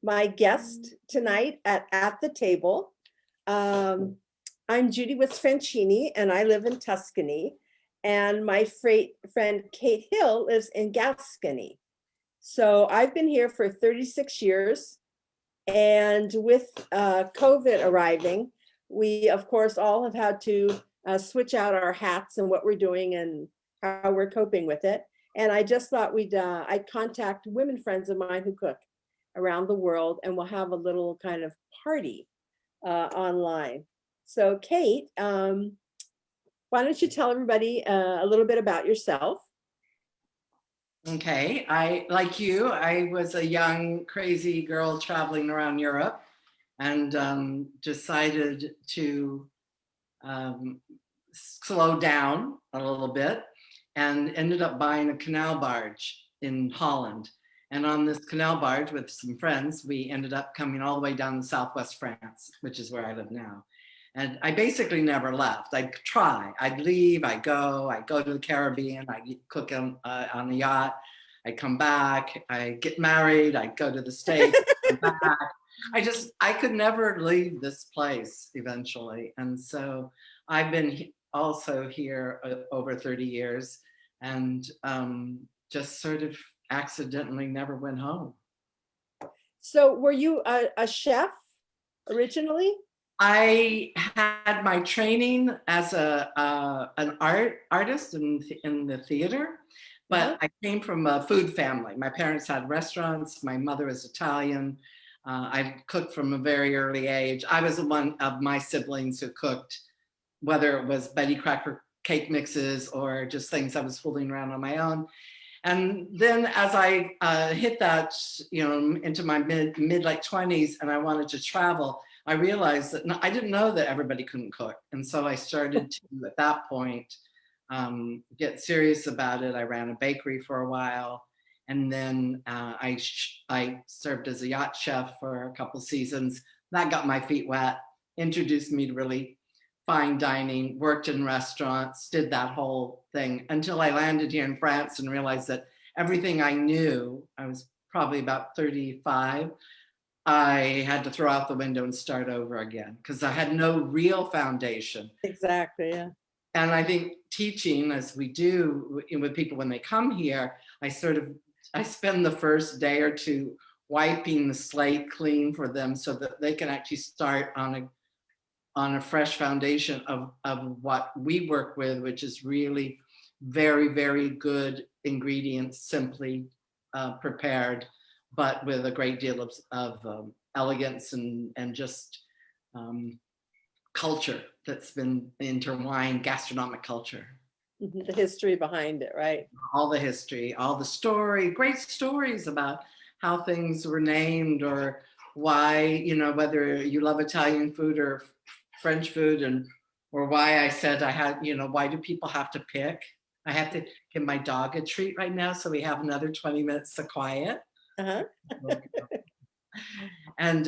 my guest tonight at the table. I'm Judy Witzfrancini, and I live in Tuscany. And my friend Kate Hill lives in Gascony. So I've been here for 36 years. And with COVID arriving, we, of course, all have had to switch out our hats and what we're doing and how we're coping with it. And I just thought I'd contact women friends of mine who cook around the world, and we'll have a little kind of party online. So Kate, why don't you tell everybody a little bit about yourself? Okay, like you, I was a young, crazy girl traveling around Europe and decided to slow down a little bit and ended up buying a canal barge in Holland. And on this canal barge with some friends, we ended up coming all the way down to Southwest France, which is where I live now. And I basically never left. I'd try, I'd leave, I'd go to the Caribbean, I'd cook on the yacht, I'd come back, I'd get married, I'd go to the States, come back. I could never leave this place eventually. And so I've been also here over 30 years and just sort of accidentally never went home. So were you a chef originally? I had my training as an artist in the theater, but I came from a food family. My parents had restaurants. My mother was Italian. I cooked from a very early age. I was one of my siblings who cooked, whether it was Betty Crocker cake mixes or just things I was fooling around on my own. And then as I hit that, into my mid late 20s and I wanted to travel, I realized that I didn't know that everybody couldn't cook. And so I started to, at that point, get serious about it. I ran a bakery for a while. And then I served as a yacht chef for a couple seasons. That got my feet wet, introduced me to really fine dining, worked in restaurants, did that whole thing until I landed here in France and realized that everything I knew, I was probably about 35, I had to throw out the window and start over again because I had no real foundation. Exactly, yeah. And I think teaching, as we do with people when they come here, I spend the first day or two wiping the slate clean for them so that they can actually start on a fresh foundation of what we work with, which is really very, very good ingredients, simply prepared, but with a great deal of elegance and just culture that's been intertwined, gastronomic culture. The history behind it, right? All the history, all the story, great stories about how things were named or why, whether you love Italian food or French food or why I said I had, why do people have to pick? I have to give my dog a treat right now, so we have another 20 minutes of quiet. And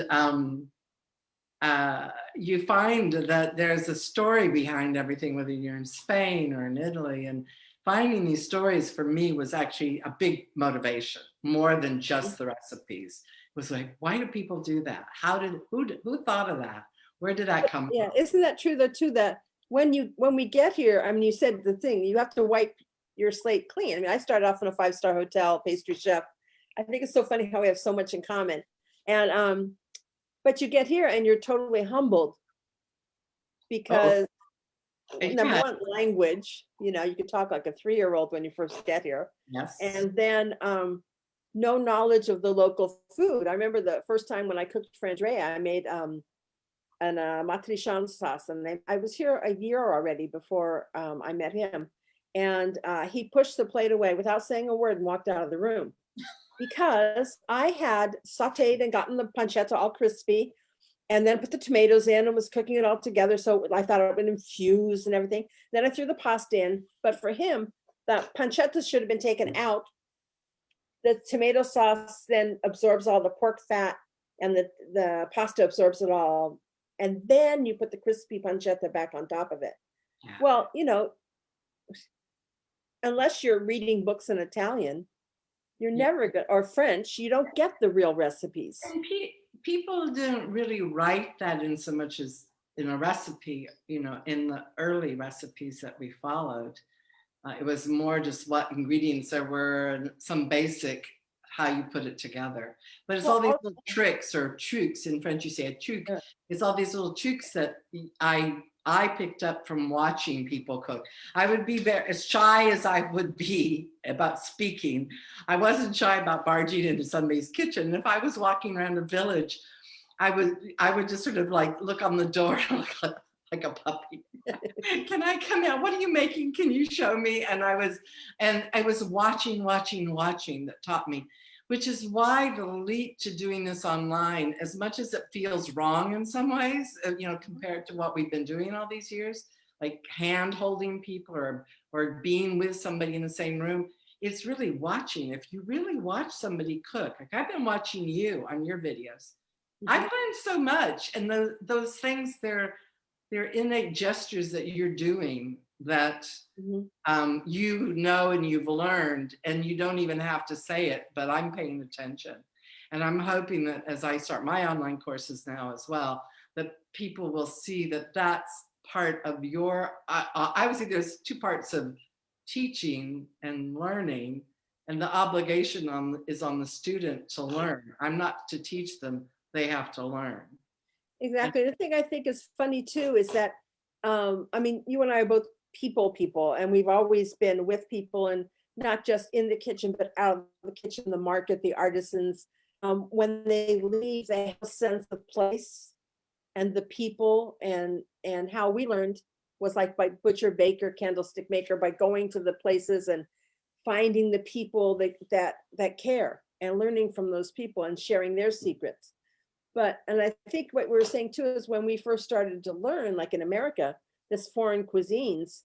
you find that there's a story behind everything, whether you're in Spain or in Italy, and finding these stories for me was actually a big motivation, more than just the recipes. It was like, why do people do that? Who thought of that? Where did that come from? Yeah, isn't that true though too, that when we get here, I mean, you said the thing, you have to wipe your slate clean. I mean, I started off in a 5-star hotel, pastry chef. I think it's so funny how we have so much in common. And but you get here and you're totally humbled because number one, language, you can talk like a 3-year-old when you first get here. Yes. And then no knowledge of the local food. I remember the first time when I cooked for Andrea, I made an matrician sauce, and I was here a year already before I met him, and he pushed the plate away without saying a word and walked out of the room because I had sauteed and gotten the pancetta all crispy and then put the tomatoes in and was cooking it all together, so I thought it would infuse and everything. Then I threw the pasta in, but for him the pancetta should have been taken out. The tomato sauce then absorbs all the pork fat and the pasta absorbs it all. And then you put the crispy pancetta back on top of it. Yeah. Well, unless you're reading books in Italian, You're Yeah. never good, or French, you don't get the real recipes. And people didn't really write that in so much as in a recipe, in the early recipes that we followed. It was more just what ingredients there were and some basic how you put it together. But it's all Well, these little tricks or trucs. In French, you say a truc. yeah. It's all these little trucs that I picked up from watching people cook. I would be very as shy as I would be about speaking. I wasn't shy about barging into somebody's kitchen. If I was walking around a village, I would just sort of like look on the door like a puppy. Can I come out? What are you making? Can you show me? And I was watching that taught me, which is why the leap to doing this online, as much as it feels wrong in some ways, compared to what we've been doing all these years, like hand holding people or being with somebody in the same room, it's really watching. If you really watch somebody cook, like I've been watching you on your videos, I've learned so much. And those things, they're innate gestures that you're doing that and you've learned, and you don't even have to say it, but I'm paying attention. And I'm hoping that as I start my online courses now as well, that people will see that that's part of I would say there's two parts of teaching and learning, and the obligation is on the student to learn. I'm not to teach them, they have to learn. Exactly. The thing I think is funny too is that, I mean, you and I are both people, and we've always been with people, and not just in the kitchen, but out of the kitchen, the market, the artisans. When they leave, they have a sense of place and the people, and how we learned was like by butcher, baker, candlestick maker, by going to the places and finding the people that care and learning from those people and sharing their secrets. And I think what we were saying too is when we first started to learn, like in America, this foreign cuisines,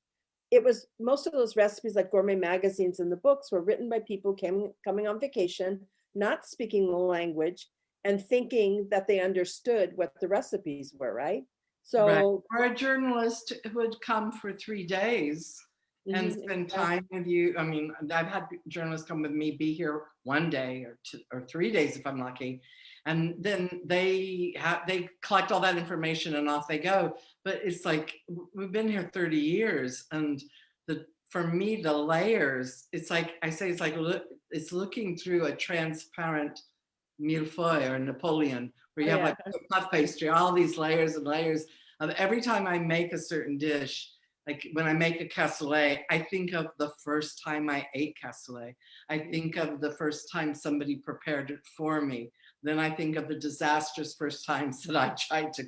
it was most of those recipes, like gourmet magazines and the books, were written by people coming on vacation, not speaking the language, and thinking that they understood what the recipes were, right? Right. So, Or a journalist who would come for 3 days and spend time with you. I mean, I've had journalists come with me, be here 1 day or 3 days if I'm lucky, and then they collect all that information and off they go. But it's like we've been here 30 years, and for me the layers. It's like I say, it's looking through a transparent millefeuille or Napoleon, where you have like puff pastry, all these layers and layers of every time I make a certain dish. Like when I make a cassoulet, I think of the first time I ate cassoulet. I think of the first time somebody prepared it for me. Then I think of the disastrous first times that I tried to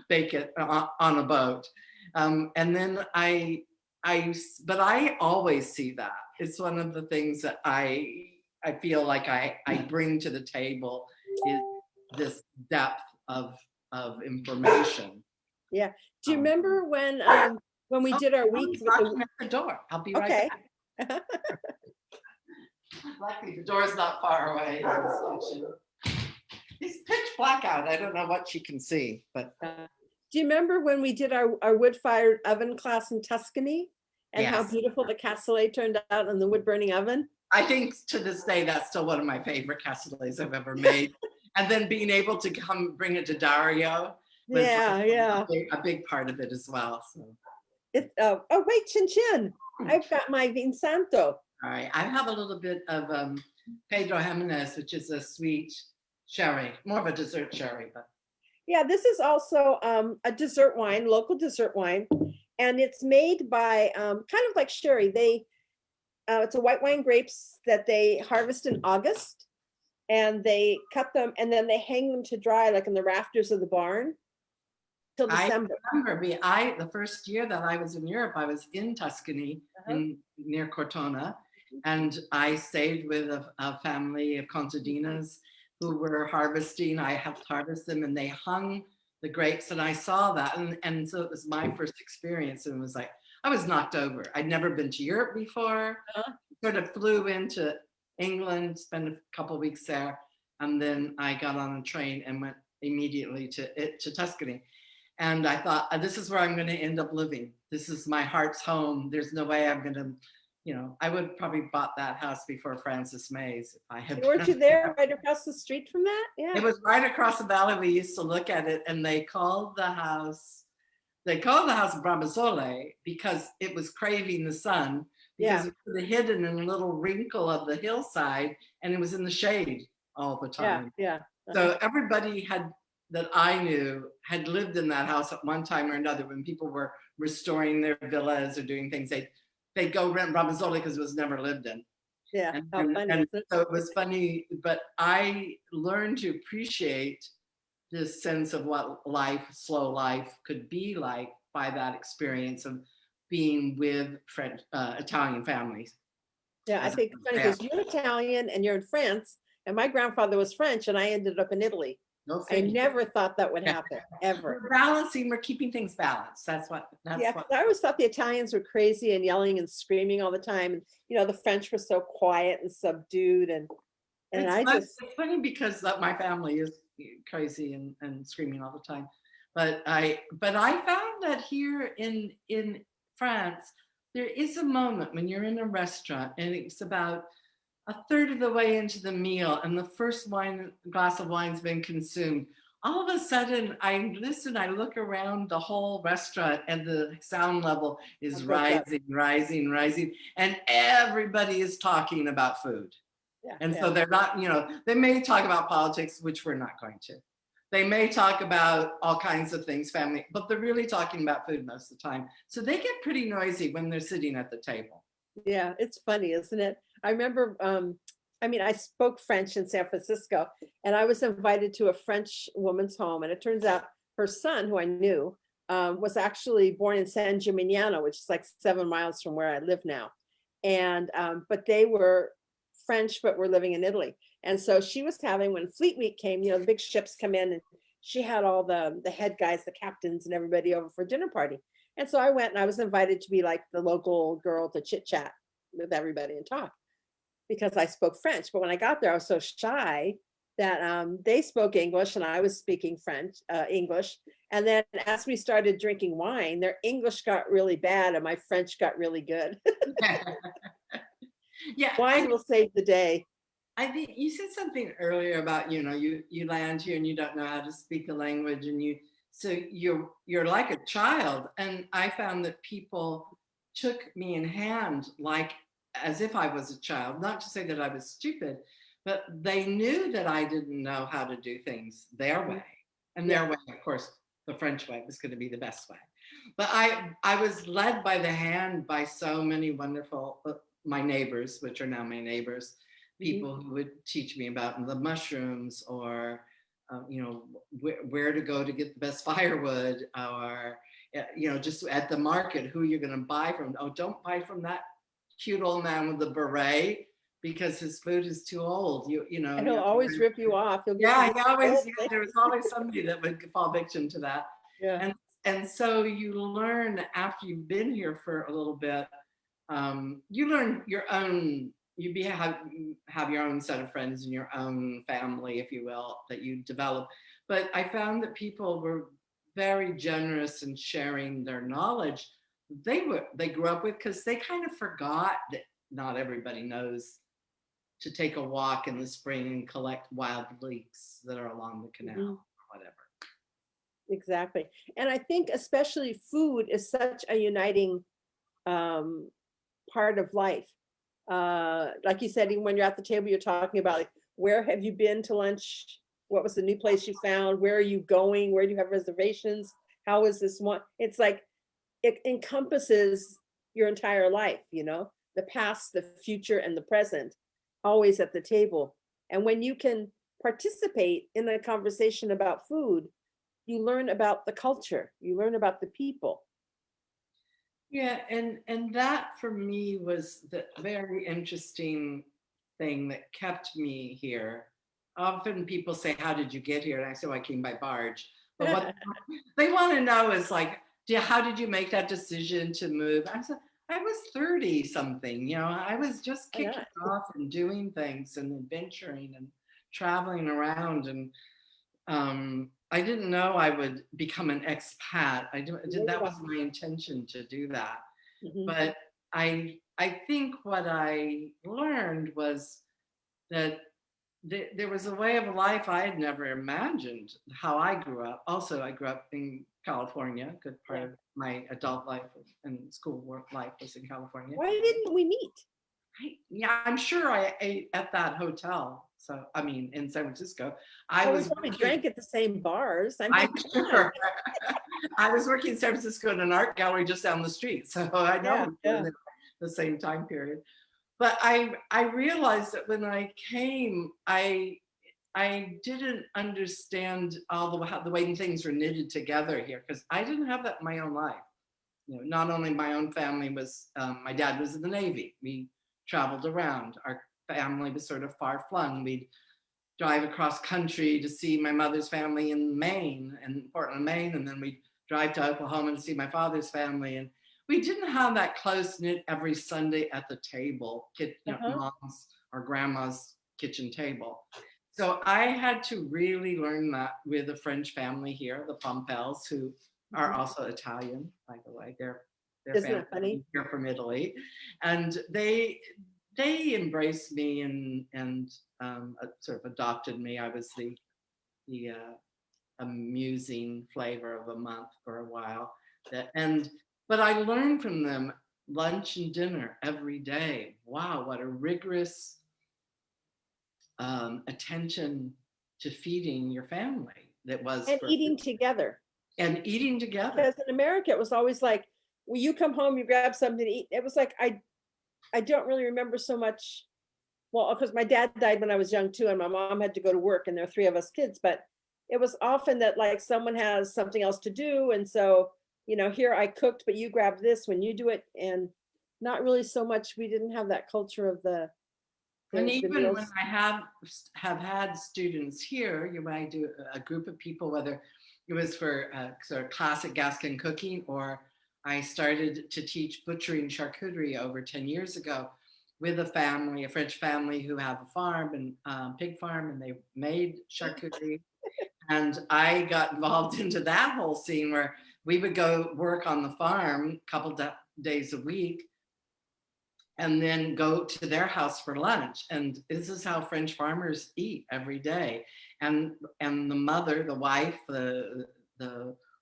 bake it on a boat. And then but I always see that. It's one of the things that I feel like I bring to the table is this depth of information. yeah. Do you remember when we did our week? Knocking at the door. I'll be right Okay. back. Luckily, the door's not far away. It's pitch black out. I don't know what she can see, but. Do you remember when we did our wood-fired oven class in Tuscany, and how Yes. beautiful the cassoulet turned out in the wood-burning oven? I think to this day, that's still one of my favorite cassoulets I've ever made. And then being able to come bring it to Dario was a big part of it as well. So. Oh wait, Chin Chin. I've got my Vinsanto. All right, I have a little bit of Pedro Jimenez, which is a sweet sherry, more of a dessert sherry, but. Yeah, this is also a dessert wine, local dessert wine, and it's made by kind of like sherry. It's a white wine grapes that they harvest in August, and they cut them and then they hang them to dry, like in the rafters of the barn, till December. I remember the first year that I was in Europe, I was in Tuscany, near Cortona, and I stayed with a family of contadinas who were harvesting. I helped harvest them, and they hung the grapes, and I saw that, and so it was my first experience, and it was like I was knocked over. I'd never been to Europe before. Sort of flew into England, spent a couple of weeks there, and then I got on a train and went immediately to Tuscany. And I thought, this is where I'm going to end up living. This is my heart's home. There's no way I'm going to you know, I would probably bought that house before Frances May's if I had Weren't been. you there right across the street from that? It Yeah. was right across the valley. We used to look at it, and they called the house Brabazole because it was craving the sun, because Yeah. it was hidden in a little wrinkle of the hillside, and it was in the shade all the Yeah. time. Yeah. So everybody that I knew had lived in that house at one time or another. When people were restoring their villas or doing things, they'd go rent Brabazole because it was never lived in. Yeah. And, How and, funny, and isn't it? so it was funny, but I learned to appreciate this sense of what slow life could be like by that experience of being with Italian families. Yeah, I As think it's funny yeah, because you're Italian and you're in France, and my grandfather was French, and I ended up in Italy. no I thing. never thought that would happen, ever. We're balancing, we're keeping things balanced. Yeah, 'cause I always thought the Italians were crazy and yelling and screaming all the time. And, the French were so quiet and subdued. And I just, It's funny because my family is crazy and screaming all the time. But I found that here in France, there is a moment when you're in a restaurant and it's about a third of the way into the meal and the first glass of wine's been consumed. All of a sudden, I listen, I look around the whole restaurant and the sound level is rising, rising, rising, and everybody is talking about food. yeah, And yeah, so they're not, they may talk about politics, which we're not going to. They may talk about all kinds of things, family, but they're really talking about food most of the time. So they get pretty noisy when they're sitting at the table. yeah. It's funny, isn't it? I remember, I spoke French in San Francisco, and I was invited to a French woman's home, and it turns out her son, who I knew, was actually born in San Gimignano, which is like 7 miles from where I live now. And but they were French, but were living in Italy. And so she was having, when Fleet Week came, the big ships come in, and she had all the head guys, the captains, and everybody over for a dinner party. And so I went, and I was invited to be like the local girl to chit chat with everybody and talk because I spoke French. But when I got there, I was so shy that they spoke English and I was speaking English. And then as we started drinking wine, their English got really bad and my French got really good. Yeah, Wine will save the day. I think you said something earlier about, you land here and you don't know how to speak the language, and so you're like a child. And I found that people took me in hand like as if I was a child, not to say that I was stupid, but they knew that I didn't know how to do things their way. And their way, of course, the French way was going to be the best way. But I was led by the hand by so many wonderful, my neighbors, which are now my neighbors, people who would teach me about the mushrooms, or where to go to get the best firewood, or just at the market, who you're going to buy from. Oh, don't buy from that cute old man with the beret because his food is too old. And he'll always rip you off. There was always somebody that would fall victim to that. Yeah. And so you learn after you've been here for a little bit. You learn your own. Have your own set of friends and your own family, if you will, that you develop. But I found that people were very generous in sharing their knowledge they grew up with, because they kind of forgot that not everybody knows to take a walk in the spring and collect wild leeks that are along the canal or whatever. Exactly. And I think especially food is such a uniting part of life. Like you said, even when you're at the table, you're talking about like, where have you been to lunch? What was the new place you found? Where are you going? Where do you have reservations? How is this one? It's like it encompasses your entire life, the past, the future, and the present, always at the table. And when you can participate in a conversation about food, you learn about the culture, you learn about the people. Yeah, and that for me was the very interesting thing that kept me here. Often people say, "How did you get here?" And I say, "Well, I came by barge." But what they want to know is like, how did you make that decision to move? I said, I was 30 something, I was just kicking off and doing things and adventuring and traveling around. And I didn't know I would become an expat. That was my intention to do that. But I I think what I learned was that there was a way of life I had never imagined how I grew up. Also, I grew up in California. A good part Yeah. of my adult life and school work life was in California. Why didn't we meet? Yeah, I'm sure I ate at that hotel. So, I mean, in San Francisco, I Well, we was probably working. drank at the same bars. I mean, I'm come on. sure. I was working in San Francisco in an art gallery just down the street. So I know Yeah, we were yeah. in the same time period. But I realized that when I came, I didn't understand all how the way things were knitted together here, because I didn't have that in my own life. You know, not only my own family was, my dad was in the Navy. We traveled around. Our family was sort of far flung. We'd drive across country to see my mother's family in Maine, in Portland, Maine, and then we'd drive to Oklahoma to see my father's family. And we didn't have that close knit every Sunday at the table, Uh-huh. mom's or grandma's kitchen table. So I had to really learn that with a French family here, the Pompels, who are Mhm. also Italian, by the way. Their Isn't family it funny? here from Italy, and they embraced me and sort of adopted me. I was the amusing flavor of a month for a while. But I learned from them lunch and dinner every day. Wow, what a rigorous attention to feeding your family that was And for eating together. and eating together. Because in America, it was always like, when you come home, you grab something to eat. It was like, I don't really remember so much. Well, because my dad died when I was young too, and my mom had to go to work, and there are three of us kids, but it was often that like someone has something else to do. And so, here I cooked, but you grab this when you do it. And not really so much, we didn't have that culture of the And the even when meals. I have had students here, you might do a group of people, whether it was for sort of classic Gascon cooking, or I started to teach butchery and charcuterie over 10 years ago with a family, a French family who have a farm and pig farm, and they made charcuterie. And I got involved into that whole scene where we would go work on the farm a couple days a week and then go to their house for lunch. And this is how French farmers eat every day. And the mother, the wife, the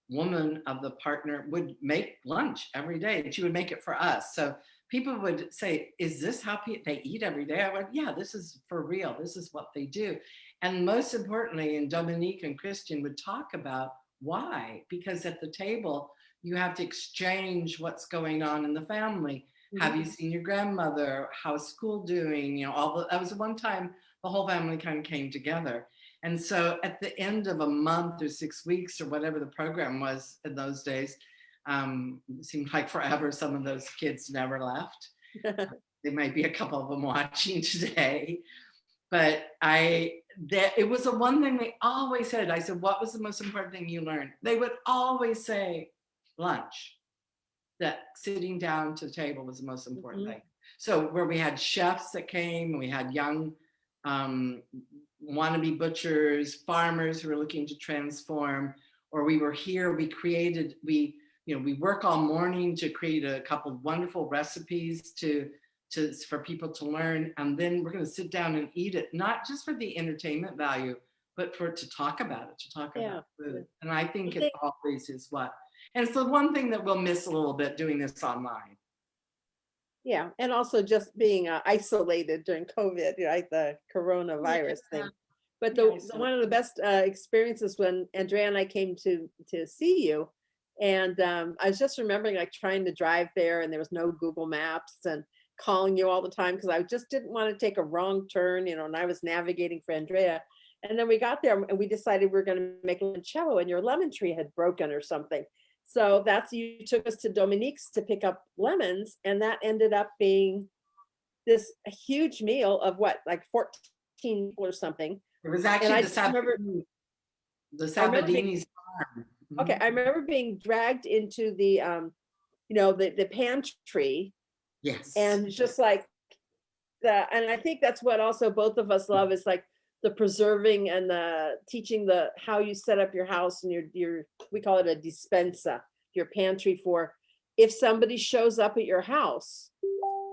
woman of the partner would make lunch every day, and she would make it for us. So people would say, is this how they eat every day? I went, yeah, this is for real. This is what they do. And most importantly, and Dominique and Christian would talk about why, because at the table, you have to exchange what's going on in the family. Have you Mhm. seen your grandmother? How's school doing? That was one time the whole family kind of came together. And so at the end of a month or 6 weeks or whatever the program was in those days, it seemed like forever. Some of those kids never left. There might be a couple of them watching today. But it was the one thing they always said. I said, what was the most important thing you learned? They would always say lunch, that sitting down to the table was the most important Mhm. thing. So where we had chefs that came, we had young wannabe butchers, farmers who were looking to transform, or we were here, we work all morning to create a couple of wonderful recipes for people to learn. And then we're going to sit down and eat it, not just for the entertainment value, but to talk about it, to talk Yeah. about Yeah. food. And I I think it think, always is and it's the one thing that we'll miss a little bit doing this online. yeah. And also just being isolated during COVID, right? The Yeah, coronavirus thing. But yeah, the one of the best experiences when Andrea and I came to see you, and I was just remembering like trying to drive there, and there was no Google Maps, and calling you all the time because I just didn't want to take a wrong turn, and I was navigating for Andrea. And then we got there and we decided we were going to make limoncello, and your lemon tree had broken or something. So you took us to Dominique's to pick up lemons, and that ended up being this huge meal of what, like 14 people or something. it was And actually I just remember, the I remember being, Sabadini's farm. okay, Mhm. I remember being dragged into the, the pantry, Yes. and just like and I think that's what also both of us love is like the preserving and the teaching the how you set up your house and your we call it a dispensa, your pantry for if somebody shows up at your house,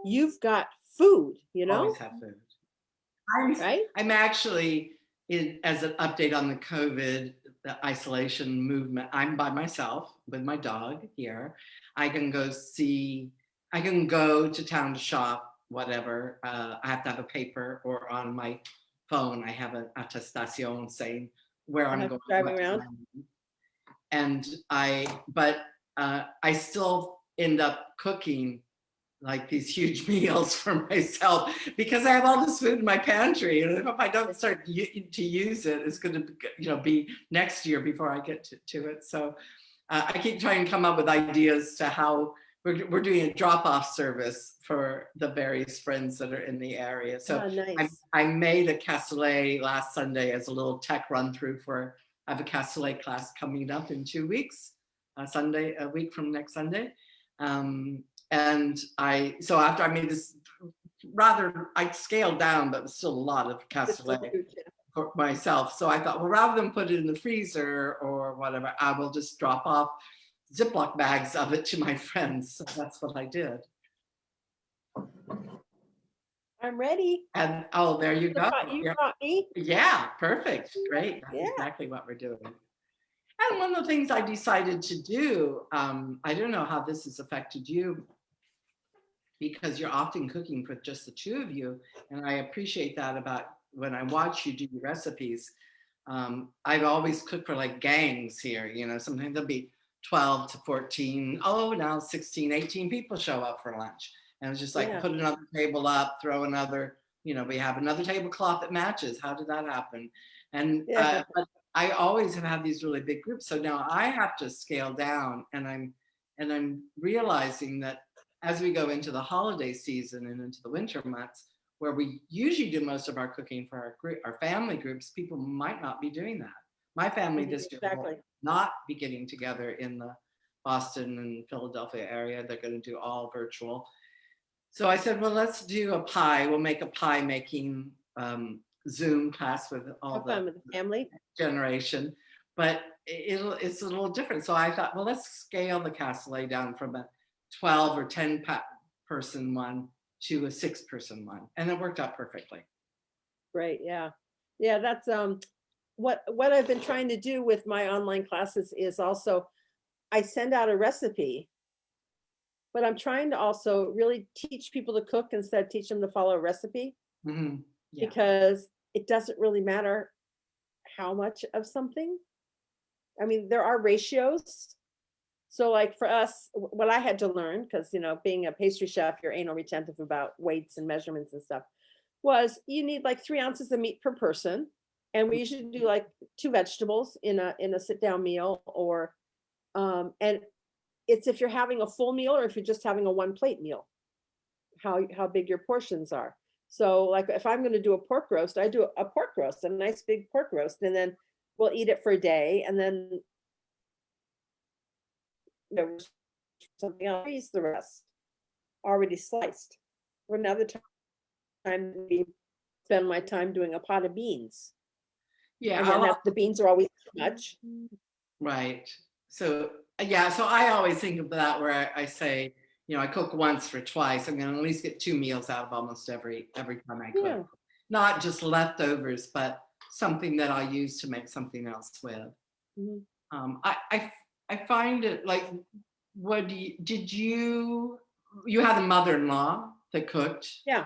you've got food, you Always know, have food. right? I'm actually as an update on the COVID, the isolation movement. I'm by myself with my dog here. I can go to town to shop, whatever. I have to have a paper, or on my phone, I have an attestation saying where I'm going, Driving what around. time. And I still end up cooking like these huge meals for myself because I have all this food in my pantry, and if I don't start to use it, it's going to be next year before I get to it. So I keep trying to come up with ideas to how we're doing a drop-off service for the various friends that are in the area. So Nice. I made a cassoulet last Sunday as a little tech run through for. I have a cassoulet class coming up in 2 weeks, a week from next Sunday. And so after I made this I scaled down, but it was still a lot of cassoulet for myself. So I thought, well, rather than put it in the freezer or whatever, I will just drop off Ziploc bags of it to my friends. So that's what I did. I'm ready. And there you go. You got me. Yeah, perfect. Great. That's Yeah. exactly what we're doing. And one of the things I decided to do, I don't know how this has affected you, because you're often cooking for just the two of you. And I appreciate that about when I watch you do your recipes. I've always cooked for like gangs here, sometimes there'll be 12 to 14, now 16, 18 people show up for lunch. And it's just like, put another table up, throw another, we have another tablecloth that matches. How did that happen? And but I always have had these really big groups. So now I have to scale down, and I'm realizing that as we go into the holiday season and into the winter months, where we usually do most of our cooking for our family groups, people might not be doing that. My family this year will not be getting together in the Boston and Philadelphia area. They're going to do all virtual. So I said, well, let's do a pie. We'll make a pie making Zoom class with all the family generation, but it's a little different. So I thought, well, let's scale the cassoulet down from a 12 or 10 person one to a 6-person one, and it worked out perfectly. Great. Yeah. That's what I've been trying to do with my online classes is also I send out a recipe, but I'm trying to also really teach people to cook instead of teach them to follow a recipe. Mm-hmm. Yeah. Because it doesn't really matter how much of something. I mean, there are ratios. So like for us, what I had to learn, because, being a pastry chef, you're anal retentive about weights and measurements and stuff, was you need like 3 ounces of meat per person. And we usually do like 2 vegetables in a sit down meal, or, and it's if you're having a full meal or if you're just having a 1 plate meal, how big your portions are. So like if I'm going to do a pork roast, I do a pork roast, a nice big pork roast, and then we'll eat it for a day. And then something else, freeze the rest already sliced. For another time, we spend my time doing a pot of beans. Yeah, and then the beans are always too much. Right. So so I always think of that where I say, I cook once for twice. I'm going to at least get 2 meals out of almost every time I cook. Yeah. Not just leftovers, but something that I use to make something else with. Mm-hmm. I find it like, you had a mother-in-law that cooked? Yeah.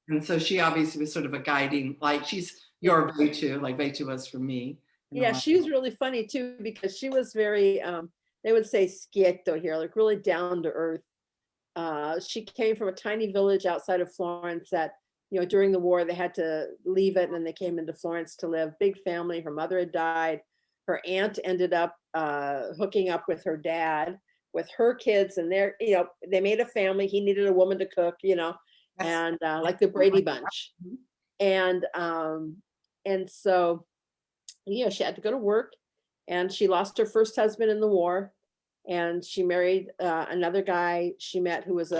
And so she obviously was sort of a guiding, like she's your Vetu, like Vetu was for me. Yeah, she was really funny too, because she was very, they would say schietto here, like really down to earth. She came from a tiny village outside of Florence that, during the war, they had to leave it, and then they came into Florence to live. Big family. Her mother had died. Her aunt ended up hooking up with her dad, with her kids, and they made a family. He needed a woman to cook, and like the Brady Bunch. And so, she had to go to work, and she lost her first husband in the war, and she married another guy she met who was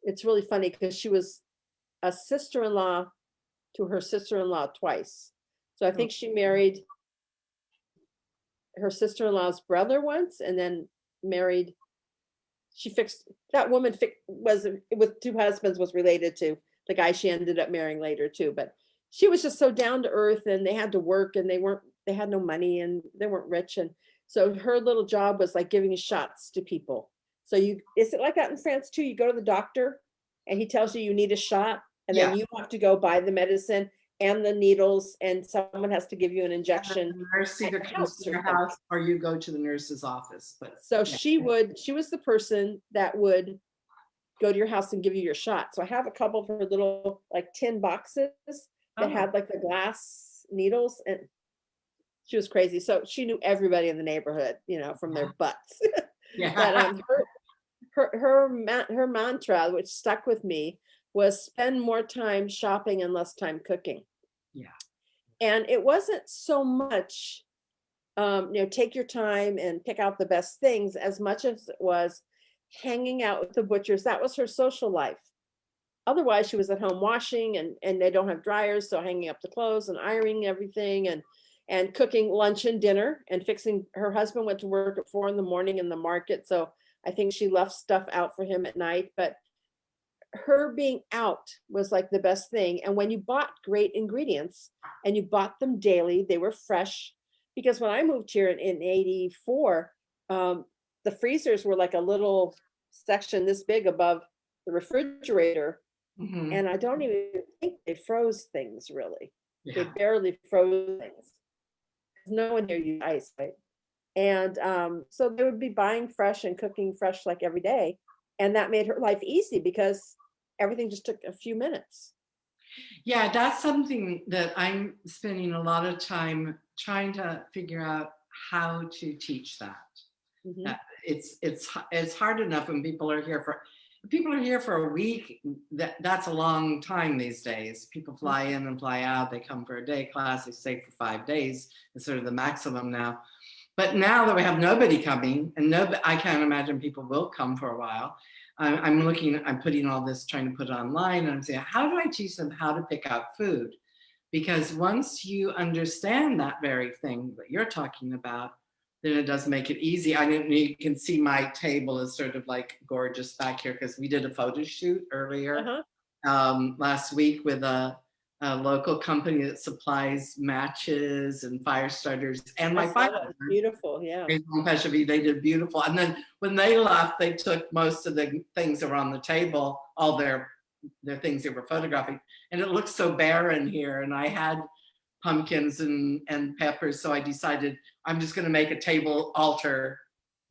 it's really funny because she was a sister-in-law to her sister-in-law twice. So I think she married her sister-in-law's brother once, and then married she fixed, that woman was with 2 husbands, was related to the guy she ended up marrying later too. But she was just so down to earth, and they had to work, and they had no money, and they weren't rich. And so her little job was like giving shots to people. So is it like that in France too? You go to the doctor and he tells you need a shot, and Yeah. then you have to go buy the medicine and the needles, and someone has to give you an injection. The nurse either at the comes house to or your something. house or you go to the nurse's office. But So yeah. she was the person that would go to your house and give you your shot. So I have a couple of her little like tin boxes that Oh. had like the glass needles, and she was crazy. So she knew everybody in the neighborhood, from their butts. Yeah. But her mantra, which stuck with me, was spend more time shopping and less time cooking. Yeah. And it wasn't so much, take your time and pick out the best things, as much as it was hanging out with the butchers. That was her social life. Otherwise, she was at home washing, and they don't have dryers, so hanging up the clothes and ironing everything, and cooking lunch and dinner, and fixing. Her husband went to work at 4 a.m. in the market, so I think she left stuff out for him at night. But her being out was like the best thing. And when you bought great ingredients and you bought them daily, they were fresh. Because when I moved here in 84, the freezers were like a little section this big above the refrigerator. Mhm. And I don't even think they froze things really. They Yeah. barely froze things. No one here used ice, right? And so they would be buying fresh and cooking fresh like every day. And that made her life easy because everything just took a few minutes. Yeah, that's something that I'm spending a lot of time trying to figure out how to teach that. Mhm. It's hard enough when people are here for a week. That's a long time these days. People fly in and fly out. They come for a day class. They stay for 5 days. It's sort of the maximum now. But now that we have nobody coming, and I can't imagine people will come for a while. I'm putting all this, trying to put it online, and I'm saying, how do I teach them how to pick out food? Because once you understand that very thing that you're talking about, then it does make it easy. You can see my table is sort of like gorgeous back here because we did a photo shoot earlier last week with a local company that supplies matches and fire starters. And my That was beautiful, yeah. they did beautiful. And then when they left, they took most of the things that were on the table, all their things they were photographing, and it looked so barren here. And I had pumpkins and peppers, so I decided I'm just going to make a table altar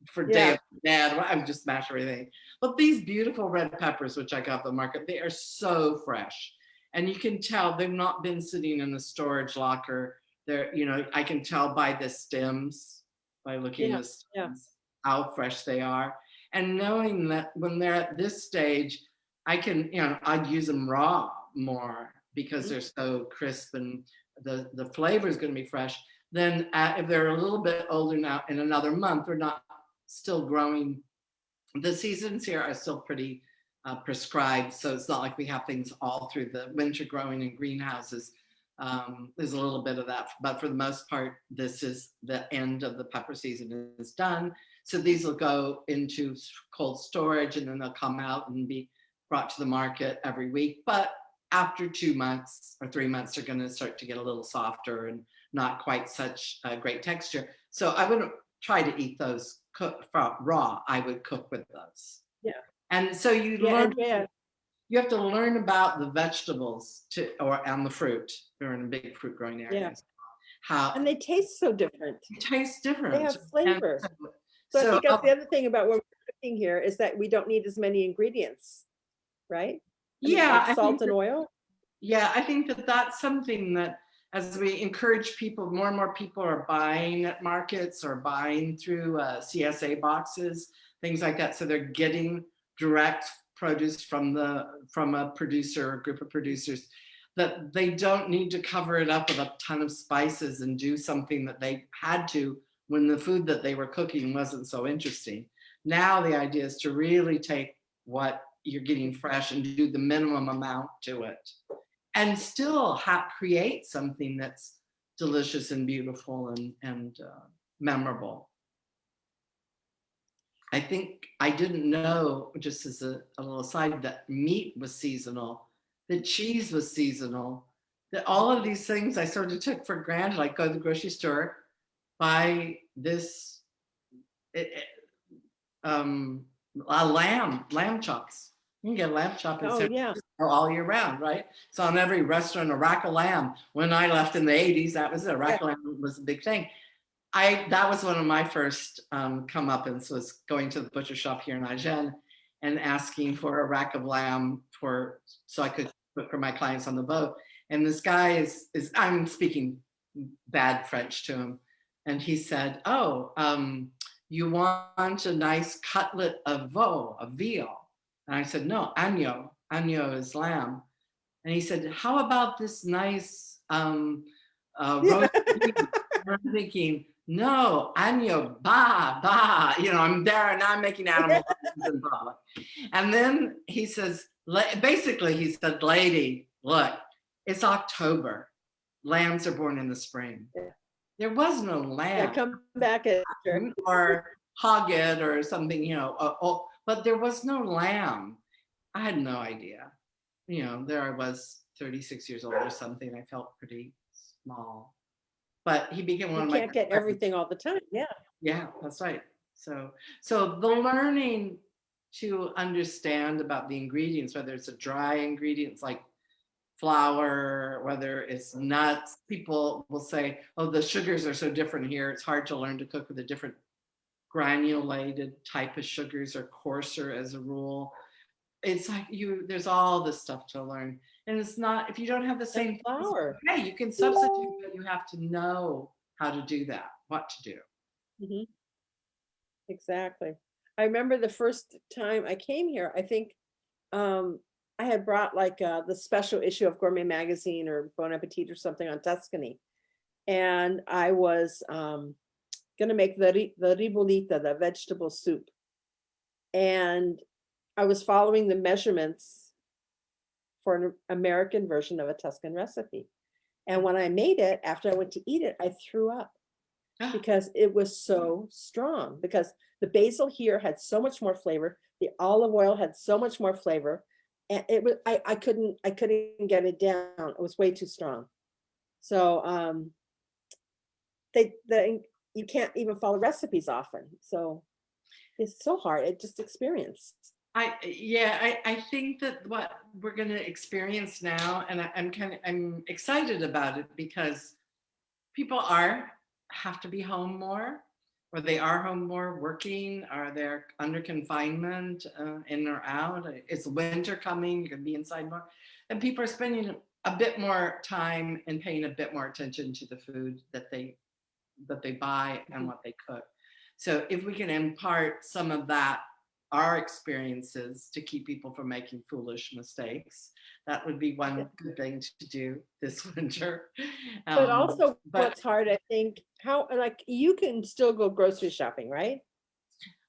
for Day of Dad. I would just mash everything. But these beautiful red peppers, which I got at the market, they are so fresh, and you can tell they've not been sitting in a storage locker. They're, I can tell by the stems, by looking at the stems, how fresh they are, and knowing that when they're at this stage, I can, I'd use them raw more because they're so crisp and the flavor is going to be fresh. Then if they're a little bit older now, in another month, they're not still growing. The seasons here are still pretty prescribed, so it's not like we have things all through the winter growing in greenhouses. There's a little bit of that, but for the most part, this is the end of the pepper season is done. So these will go into cold storage, and then they'll come out and be brought to the market every week. But after 2 months or 3 months, they're going to start to get a little softer and not quite such a great texture. So I wouldn't try to eat those raw. I would cook with those. Yeah. And so you learn. You have to learn about the vegetables and the fruit. They're in big fruit growing areas. And they taste so different. It tastes different. They have flavor. So I think that's the other thing about when we're cooking here is that we don't need as many ingredients, right? Like salt and oil. Yeah, I think that's something that as we encourage people, more and more people are buying at markets or buying through CSA boxes, things like that. So they're getting direct produce from a producer or group of producers, that they don't need to cover it up with a ton of spices and do something that they had to when the food that they were cooking wasn't so interesting. Now the idea is to really take what you're getting fresh and do the minimum amount to it, and still create something that's delicious and beautiful and memorable. I think I didn't know, just as a little aside, that meat was seasonal, that cheese was seasonal, that all of these things I sort of took for granted. Like go to the grocery store, buy this lamb chops. You can get a lamb chop in Oh, San yeah. Francisco all year round, right? So on every restaurant, a rack of lamb. When I left in the 80s, that was it. A Yeah. rack of lamb was a big thing. That was one of my first comeuppance, was going to the butcher shop here in Agen and asking for a rack of lamb so I could cook for my clients on the boat. And this guy is I'm speaking bad French to him, and he said, "Oh, you want a nice cutlet of veal?" And I said, "No, agneau. Agneau is lamb." And he said, "How about this nice Yeah. roast beef?" And I'm thinking, no, agneau, bah. I'm there and I'm making animal and blah. And then he says, basically, he said, "Lady, look, it's October. Lambs are born in the spring." Yeah. There was no Yeah, lamb come back at or hogget or something, but there was no lamb. I had no idea. There I was, 36 years old or something. I felt pretty small. But he became one You of my can't get friends. everything all the time. Yeah. Yeah, that's right. So the learning to understand about the ingredients, whether it's a dry ingredients like flour, whether it's nuts, people will say, "Oh, the sugars are so different here. It's hard to learn to cook with a different granulated type of sugars, or coarser as a rule." It's like there's all this stuff to learn. And it's not, if you don't have the And same, flour. hey, you can substitute, but you have to know how to do that, what to do. Mhm. Exactly. I remember the first time I came here, I think um, I had brought like the special issue of Gourmet Magazine or Bon Appetit or something on Tuscany. And I was gonna make the ribollita, the vegetable soup. And I was following the measurements for an American version of a Tuscan recipe. And when I made it, after I went to eat it, I threw up because it was so strong. Because the basil here had so much more flavor, the olive oil had so much more flavor, and it was I couldn't get it down. It was way too strong. So they you can't even follow recipes often. So it's so hard. It just experience. I think that what we're going to experience now, and I'm excited about it, because people have to be home more, or they are home more working, or they're under confinement, in or out. It's winter coming, you're going to be inside more, and people are spending a bit more time and paying a bit more attention to the food that they buy and what they cook. So if we can impart some of that, our experiences, to keep people from making foolish mistakes, that would be one good thing to do this winter. But also But what's hard, I think, how like you can still go grocery shopping, right?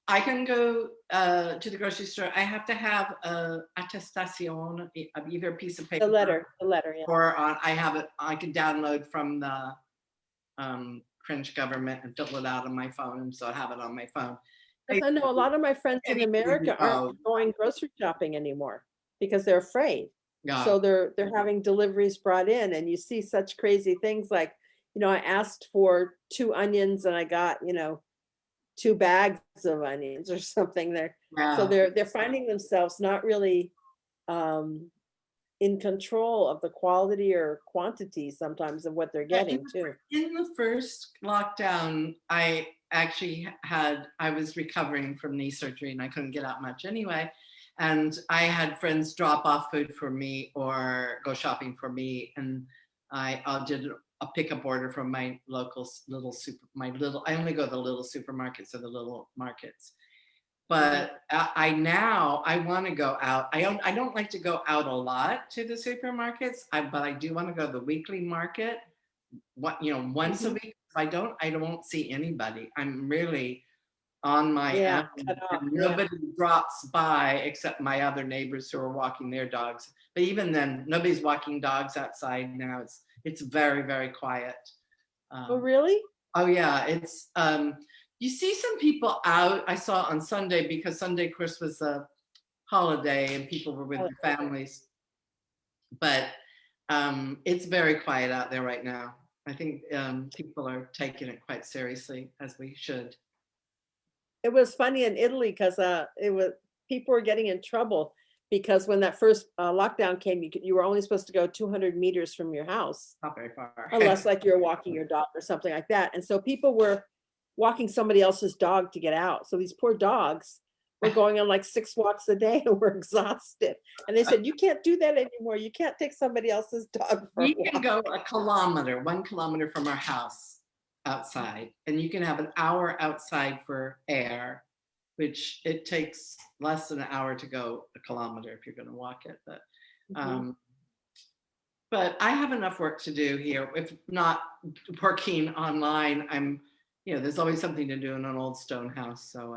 I can go to the grocery store. I have to have a attestation of either a piece of paper The letter, yeah. or I have it. I can download from the French government and fill it out on my phone, so I have it on my phone. Because I know a lot of my friends in America Oh, aren't going grocery shopping anymore because they're afraid. yeah. So they're having deliveries brought in, and you see such crazy things like, I asked for 2 onions and I got, 2 bags of onions or something there. So Yeah. they're finding themselves not really um in control of the quality or quantity sometimes of what they're getting too. In the first lockdown, I was recovering from knee surgery and I couldn't get out much anyway. And I had friends drop off food for me or go shopping for me. And I did a pickup order from my local I only go to the little supermarkets or the little markets. But I want to go out. I don't like to go out a lot to the supermarkets, but I do want to go to the weekly market. Once a Mhm. week. If I won't see anybody. I'm really on my Yeah, own, cut off. and Yeah. nobody drops by except my other neighbors who are walking their dogs. But even then, nobody's walking dogs outside now. It's very, very quiet. Oh, Um, really? oh yeah, it's You see some people out. I saw on Sunday, because Sunday, of course, was a holiday and people were with their families. But it's very quiet out there right now. I think people are taking it quite seriously, as we should. It was funny in Italy because people were getting in trouble because when that first lockdown came, you were only supposed to go 200 meters from your house, Not very far. unless like you're walking your dog or something like that. And so people were walking somebody else's dog to get out. So these poor dogs were going on like 6 walks a day and were exhausted. And they said, you can't do that anymore. You can't take somebody else's dog for We a can walk. go a kilometer, 1 kilometer from our house outside, and you can have an hour outside for air, which it takes less than an hour to go a kilometer if you're going to walk it. But I have enough work to do here. If not working online, there's always something to do in an old stone house. So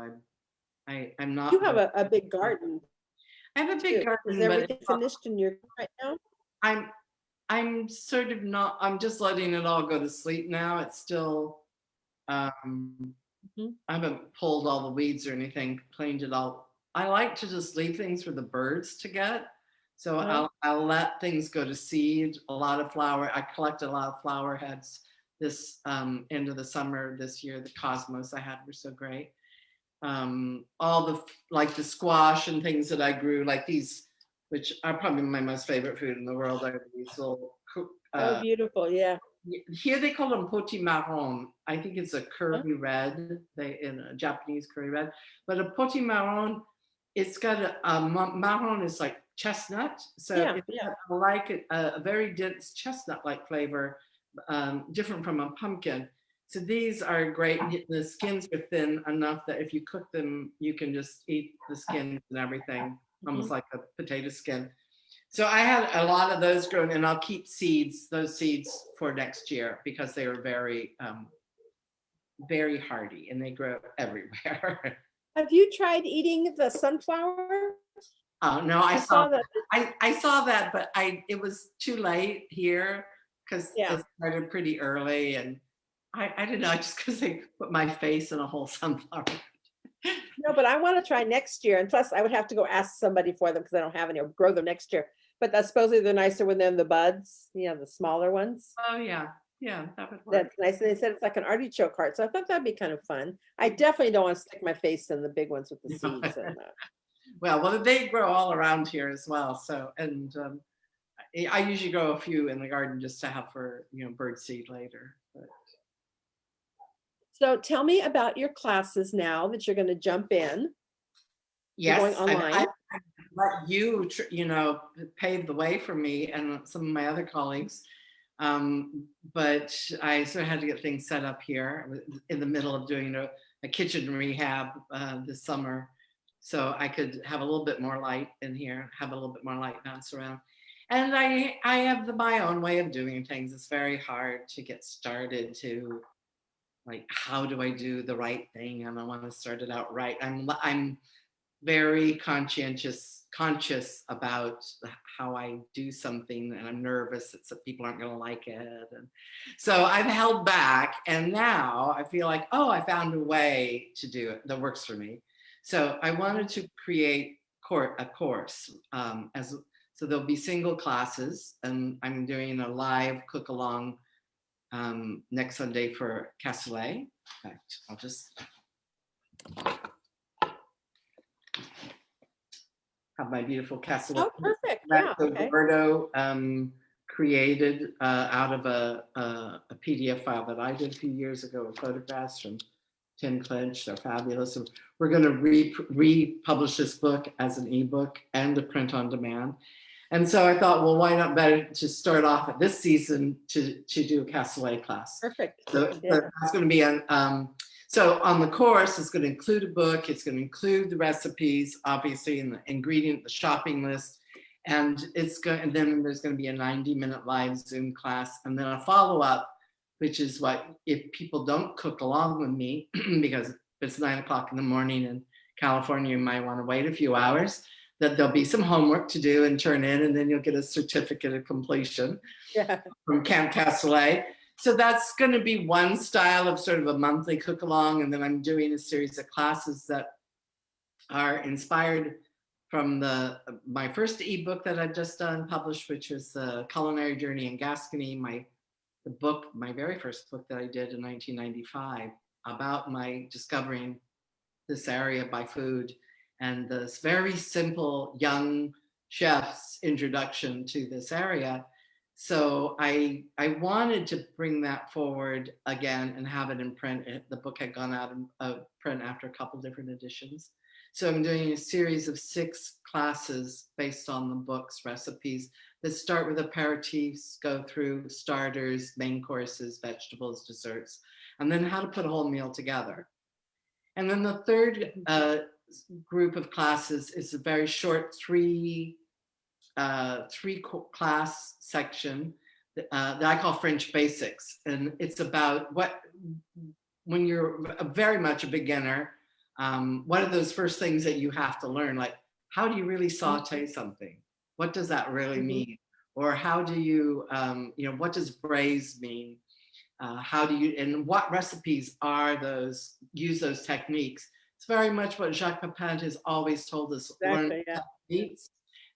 I'm not. You have a big garden. I have a big garden. Is everything finished in your right now? I'm sort of not. I'm just letting it all go to sleep now. It's still. I haven't pulled all the weeds or anything, cleaned it all. I like to just leave things for the birds to get. So I'll let things go to seed. A lot of flower. I collected a lot of flower heads this end of the summer this year. The cosmos I had were so great. All the squash and things that I grew, like these, which are probably my most favorite food in the world, are these little. Oh, beautiful! Yeah. Here they call them potimarron. I think it's a curry red. In a Japanese curry red, but a potimarron, it's got marron is like chestnut, so it's like a very dense chestnut-like flavor, different from a pumpkin. So these are great. The skins are thin enough that if you cook them, you can just eat the skins and everything, almost like a potato skin. So I had a lot of those grown, and I'll keep those seeds for next year, because they are very, very hardy and they grow everywhere. Have you tried eating the sunflower? Oh no, I saw that. I saw that, but it was too late here because it started pretty early, and I didn't know, just because they put my face in a whole sunflower. No, but I want to try next year, and plus I would have to go ask somebody for them because I don't have any. I'll grow them next year. But that's supposedly they're nicer when they're in the buds, the smaller ones. Oh yeah, that would work. That's nice. And they said it's like an artichoke heart, so I thought that'd be kind of fun. I definitely don't want to stick my face in the big ones with the seeds. Well, they grow all around here as well. So, and I usually grow a few in the garden just to have for bird seed later. But. So tell me about your classes now that you're going to jump in. Yes, you're going online. I let you, pave the way for me and some of my other colleagues. But I sort of had to get things set up here. I was in the middle of doing a kitchen rehab this summer, so I could have a little bit more light in here, have a little bit more light bounce around. And I have my own way of doing things. It's very hard to get started to, like, how do I do the right thing? And I want to start it out right. I'm very conscious about how I do something, and I'm nervous that people aren't going to like it. And so I've held back, and now I feel like, I found a way to do it that works for me. So I wanted to create a course, so there'll be single classes, and I'm doing a live cook along next Sunday for cassoulet. In fact, I'll just have my beautiful cassoulet. Oh, perfect. Yeah. Okay. Roberto created out of a PDF file that I did a few years ago with photographs from Tim Clinch. They're fabulous. And we're going to republish this book as an ebook and a print on demand. And so I thought, well, why not better to start off at this season to do a cassoulet class. Perfect. So that's going to be so on the course, it's going to include a book. It's going to include the recipes, obviously, and the ingredient, the shopping list. And and then there's going to be a 90-minute live Zoom class, and then a follow-up, which is what, if people don't cook along with me, because it's 9 o'clock in the morning in California, you might want to wait a few hours, that there'll be some homework to do and turn in, and then you'll get a certificate of completion from Camp Cassoulet. So that's going to be one style of sort of a monthly cook along. And then I'm doing a series of classes that are inspired from my first ebook that I've just done published, which is the Culinary Journey in Gascony, my very first book that I did in 1995 about my discovering this area by food, and this very simple young chef's introduction to this area. So I wanted to bring that forward again and have it in print. The book had gone out of print after a couple different editions. So I'm doing a series of 6 classes based on the book's recipes that start with aperitifs, go through starters, main courses, vegetables, desserts, and then how to put a whole meal together. And then the third group of classes is a very short three class section that I call French Basics. And it's about when you're very much a beginner, what are those first things that you have to learn? Like, how do you really saute something? What does that really mean? Or how do you, what does braise mean? How do you, and what recipes are those, use those techniques? It's very much what Jacques Pepin has always told us, learn techniques.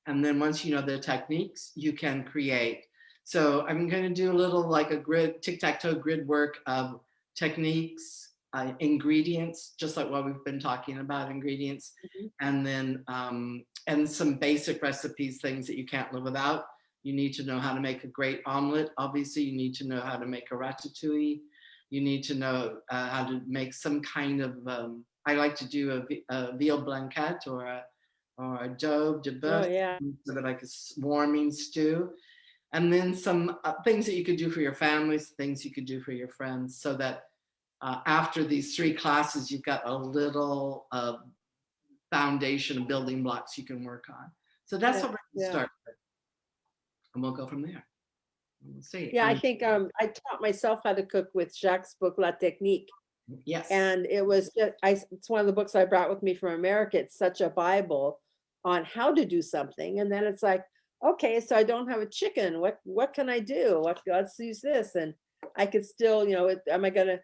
And then once you know the techniques, you can create. So I'm going to do a little like a grid, tic-tac-toe grid work of techniques, ingredients, just like what we've been talking about, ingredients, and then and some basic recipes, things that you can't live without. You need to know how to make a great omelet. Obviously, you need to know how to make a ratatouille. You need to know how to make some kind of, I like to do a veal blanquette or a daube de boeuf, sort of like a warming stew. And then some things that you could do for your families, things you could do for your friends, so that after these 3 classes, you've got a little foundation of building blocks you can work on. So that's what we're going to start with. And we'll go from there. We'll see. Yeah, I think I taught myself how to cook with Jacques' book, La Technique. Yes. And it was it's one of the books I brought with me from America. It's such a Bible on how to do something. And then it's like, okay, so I don't have a chicken. What can I do? Let's use this. And I could still, am I gonna,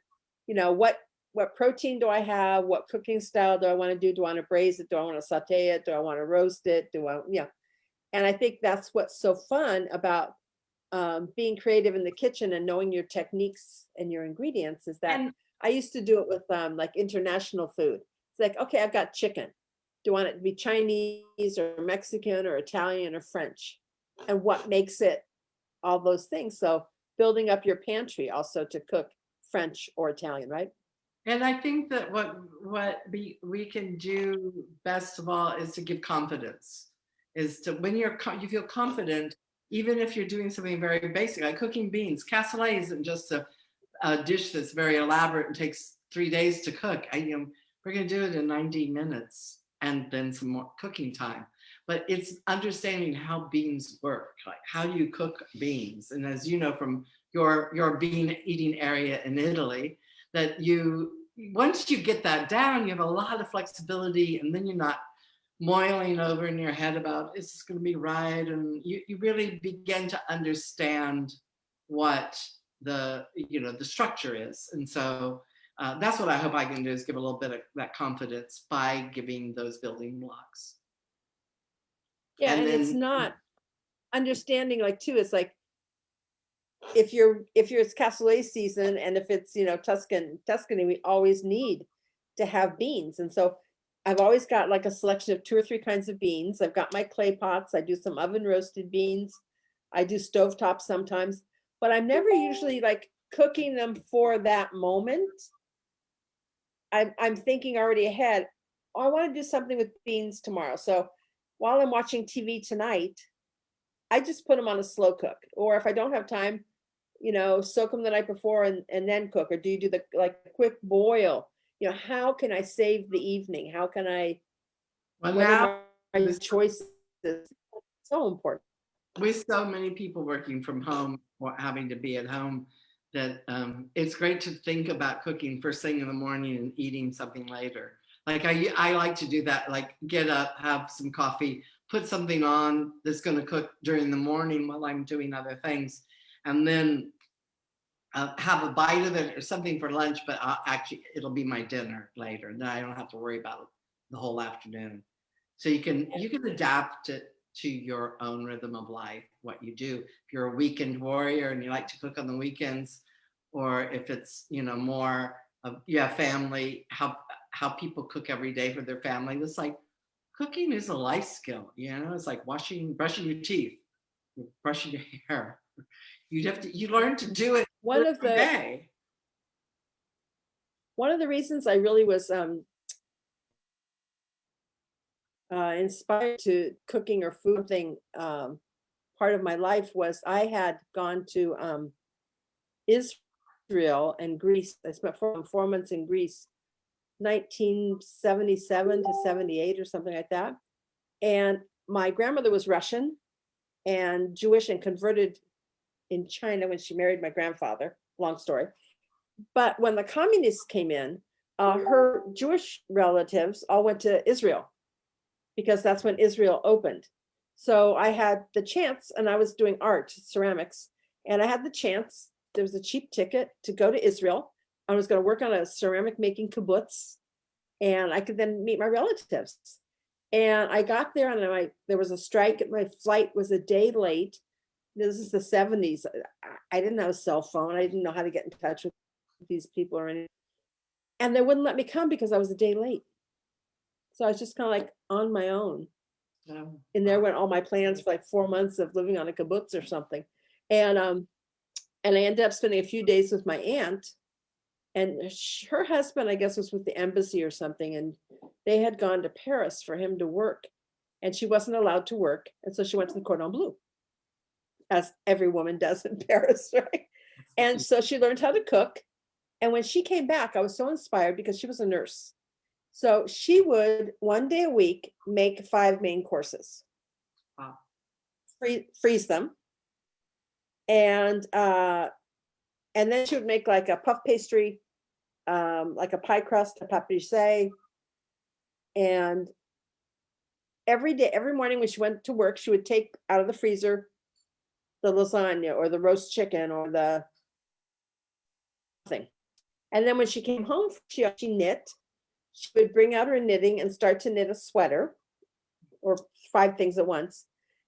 what protein do I have? What cooking style do I want to do? Do I want to braise it? Do I want to saute it? Do I want to roast it? And I think that's what's so fun about being creative in the kitchen and knowing your techniques and your ingredients is that I used to do it with like international food. It's like, okay, I've got chicken. Do I want it to be Chinese or Mexican or Italian or French? And what makes it all those things? So building up your pantry also to cook French or Italian, right? And I think that what we can do best of all is to give confidence. Is to, when you feel confident, even if you're doing something very basic, like cooking beans. Cassoulet isn't just a dish that's very elaborate and takes 3 days to cook. We're going to do it in 90 minutes and then some more cooking time. But it's understanding how beans work. Like, how do you cook beans? And as you know from your bean eating area in Italy, that once you get that down, you have a lot of flexibility, and then you're not moiling over in your head about, is this going to be right? And you really begin to understand what the structure is. And so that's what I hope I can do, is give a little bit of that confidence by giving those building blocks. Yeah, and it's not understanding, like, too, it's like if it's cassoulet season, and if it's Tuscany, we always need to have beans. And so I've always got like a selection of 2 or 3 kinds of beans. I've got my clay pots. I do some oven roasted beans. I do stovetop sometimes, but I'm never usually like cooking them for that moment. I'm thinking already ahead. Oh, I want to do something with beans tomorrow. So while I'm watching TV tonight, I just put them on a slow cook. Or if I don't have time, soak them the night before and then cook. Or do you do the quick boil? How can I save the evening? How can I, what are my choices? So important. With so many people working from home or having to be at home, that it's great to think about cooking first thing in the morning and eating something later. Like I like to do that, like get up, have some coffee, put something on that's going to cook during the morning while I'm doing other things. And then have a bite of it or something for lunch, but actually it'll be my dinner later. And then I don't have to worry about it the whole afternoon. So you can adapt it to your own rhythm of life, what you do. If you're a weekend warrior and you like to cook on the weekends, or if it's, you know, more of, you have family, how people cook every day for their family. It's like cooking is a life skill, you know, it's like brushing your teeth, brushing your hair. You learn to do it One of every the day. one of the reasons I really was inspired to cooking or food thing part of my life was I had gone to Israel and Greece. I spent 4 months in Greece, 1977 to 78 or something like that. And my grandmother was Russian and Jewish and converted in China when she married my grandfather. Long story. But when the communists came in, her Jewish relatives all went to Israel because that's when Israel opened. So I had the chance, and I was doing art, ceramics, and I had the chance. There was a cheap ticket to go to Israel. I was going to work on a ceramic making kibbutz, and I could then meet my relatives. And I got there, and there was a strike. My flight was a day late. This is the 70s. I didn't have a cell phone. I didn't know how to get in touch with these people or anything. And they wouldn't let me come because I was a day late. So I was just kind of like on my own. And there went all my plans for like 4 months of living on a kibbutz or something. And I ended up spending a few days with my aunt. And her husband, I guess, was with the embassy or something. And they had gone to Paris for him to work. And she wasn't allowed to work. And so she went to the Cordon Bleu, as every woman does in Paris, right? And so she learned how to cook. And when she came back, I was so inspired because she was a nurse. So she would 1 day a week make 5 main courses. Wow. Freeze them. And then she would make like a puff pastry, like a pie crust, a papier-mâché. And every day, every morning when she went to work, she would take out of the freezer the lasagna or the roast chicken or the thing. And then when she came home, she knit. She would bring out her knitting and start to knit a sweater or 5 things at once.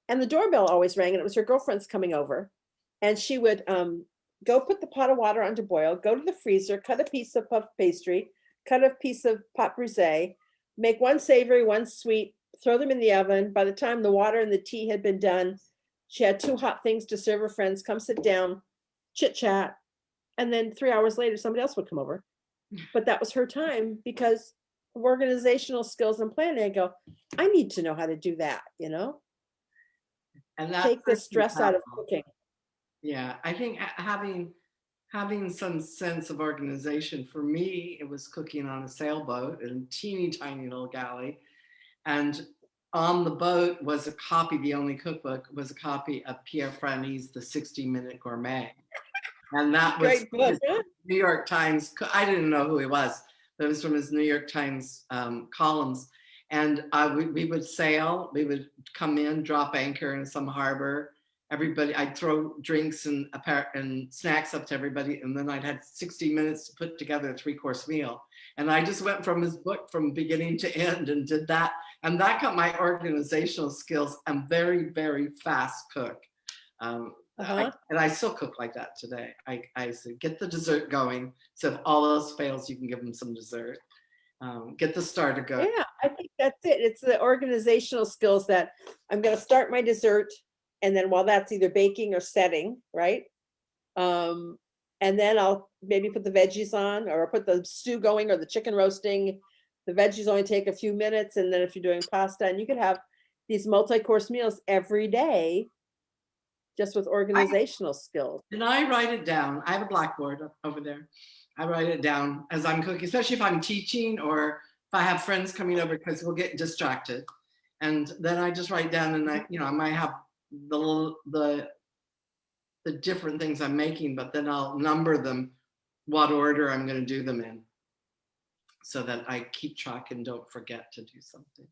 And the doorbell always rang, and it was her girlfriends coming over. And she would go put the pot of water on to boil, go to the freezer, cut a piece of puff pastry, cut a piece of pâte brisée, make 1 savory, 1 sweet, throw them in the oven. By the time the water and the tea had been done, she had 2 hot things to serve her friends, come sit down, chit chat. And then 3 hours later, somebody else would come over. But that was her time because of organizational skills and planning. I go, I need to know how to do that, you know? And that take the stress out of cooking. Yeah, I think having some sense of organization, for me, it was cooking on a sailboat in a teeny tiny little galley. And on the boat was a copy, the only cookbook was a copy of Pierre Franny's The 60-Minute Gourmet. And that was his New York Times. I didn't know who he was, but it was from his New York Times columns. And we would sail, we would come in, drop anchor in some harbor. Everybody, I'd throw drinks and snacks up to everybody. And then I'd had 60 minutes to put together a 3-course meal. And I just went from his book from beginning to end and did that. And that got my organizational skills. I'm very, very fast cook. And I still cook like that today. I say, get the dessert going. So if all else fails, you can give them some dessert. Get the starter going. Yeah, I think that's it. It's the organizational skills that I'm going to start my dessert. And then while that's either baking or setting, right? And then I'll maybe put the veggies on or put the stew going or the chicken roasting. The veggies only take a few minutes. And then if you're doing pasta, and you could have these multi-course meals every day, just with organizational skills. And I write it down. I have a blackboard over there. I write it down as I'm cooking, especially if I'm teaching or if I have friends coming over, because we'll get distracted. And then I just write down, and I might have the different things I'm making, but then I'll number them, what order I'm going to do them in, so that I keep track and don't forget to do something.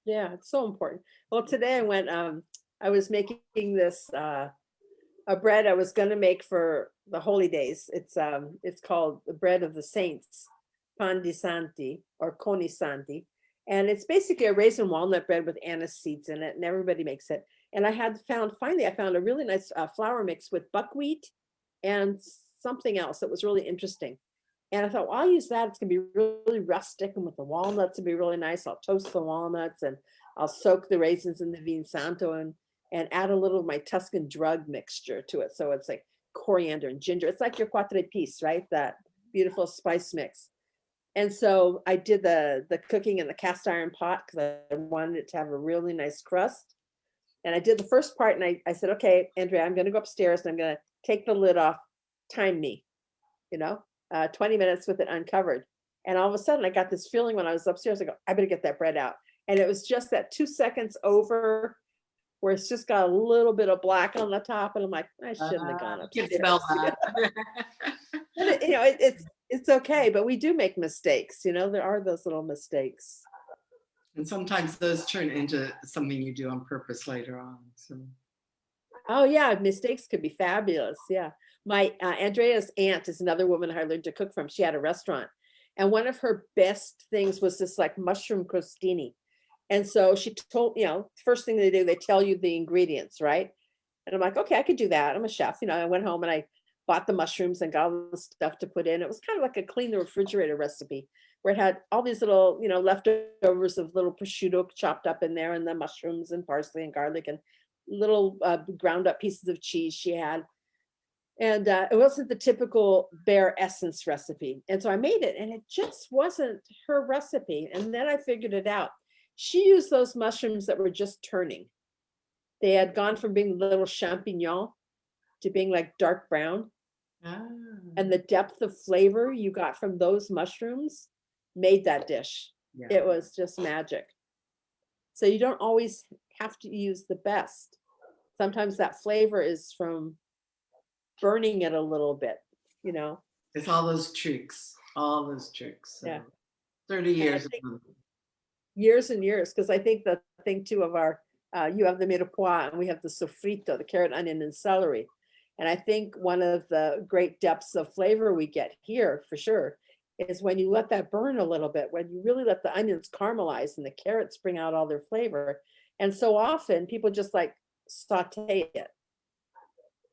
Yeah, it's so important. Well, today I went, I was making this a bread I was going to make for the holy days. It's called the bread of the saints, pan di santi or coni santi, and it's basically a raisin walnut bread with anise seeds in it, and everybody makes it. And finally I found a really nice flour mix with buckwheat and something else that was really interesting. And I thought, well, I'll use that. It's gonna be really rustic, and with the walnuts, it'll be really nice. I'll toast the walnuts and I'll soak the raisins in the vin santo and add a little of my Tuscan drug mixture to it. So it's like coriander and ginger. It's like your quatre épices, right? That beautiful spice mix. And so I did the cooking in the cast iron pot because I wanted it to have a really nice crust. And I did the first part, and I said, okay, Andrea, I'm going to go upstairs and I'm going to take the lid off, time me, 20 minutes with it uncovered. And all of a sudden I got this feeling when I was upstairs, I go, I better get that bread out. And it was just that 2 seconds over where it's just got a little bit of black on the top. And I'm like, I shouldn't have gone You upstairs. can smell that. But it's okay, but we do make mistakes. There are those little mistakes. And sometimes those turn into something you do on purpose later on. So. Oh yeah, mistakes could be fabulous. Yeah. My Andrea's aunt is another woman I learned to cook from. She had a restaurant, and one of her best things was this like mushroom crostini. And so she told, first thing they do, they tell you the ingredients, right? And I'm like, okay, I could do that. I'm a chef. I went home and I bought the mushrooms and got all the stuff to put in. It was kind of like a clean the refrigerator recipe where it had all these little, leftovers of little prosciutto chopped up in there, and the mushrooms and parsley and garlic and little ground up pieces of cheese she had. And it wasn't the typical bare essence recipe. And so I made it, and it just wasn't her recipe. And then I figured it out. She used those mushrooms that were just turning. They had gone from being little champignon to being like dark brown. Ah. And the depth of flavor you got from those mushrooms made that dish. Yeah. It was just magic. So you don't always have to use the best. Sometimes that flavor is from burning it a little bit, It's all those tricks, So Yeah. 30 years of them. Years and years, because I think the thing too of our, you have the mirepoix and we have the sofrito, the carrot, onion, and celery. And I think one of the great depths of flavor we get here for sure is when you let that burn a little bit, when you really let the onions caramelize and the carrots bring out all their flavor. And so often people just like saute it.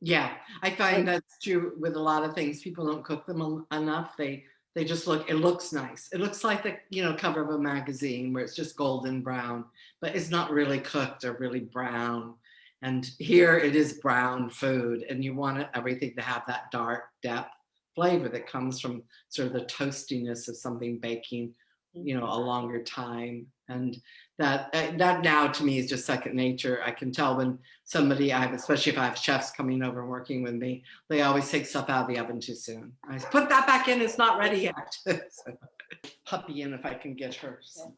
Yeah, I find that's true with a lot of things. People don't cook them enough. They just it looks nice. It looks like the cover of a magazine where it's just golden brown, but it's not really cooked or really brown. And here it is brown food, and you want everything to have that dark depth flavor that comes from sort of the toastiness of something baking, a longer time. And that now to me is just second nature. I can tell when somebody, especially if I have chefs coming over and working with me, they always take stuff out of the oven too soon. I put that back in, it's not ready yet. So, puppy in if I can get her. So.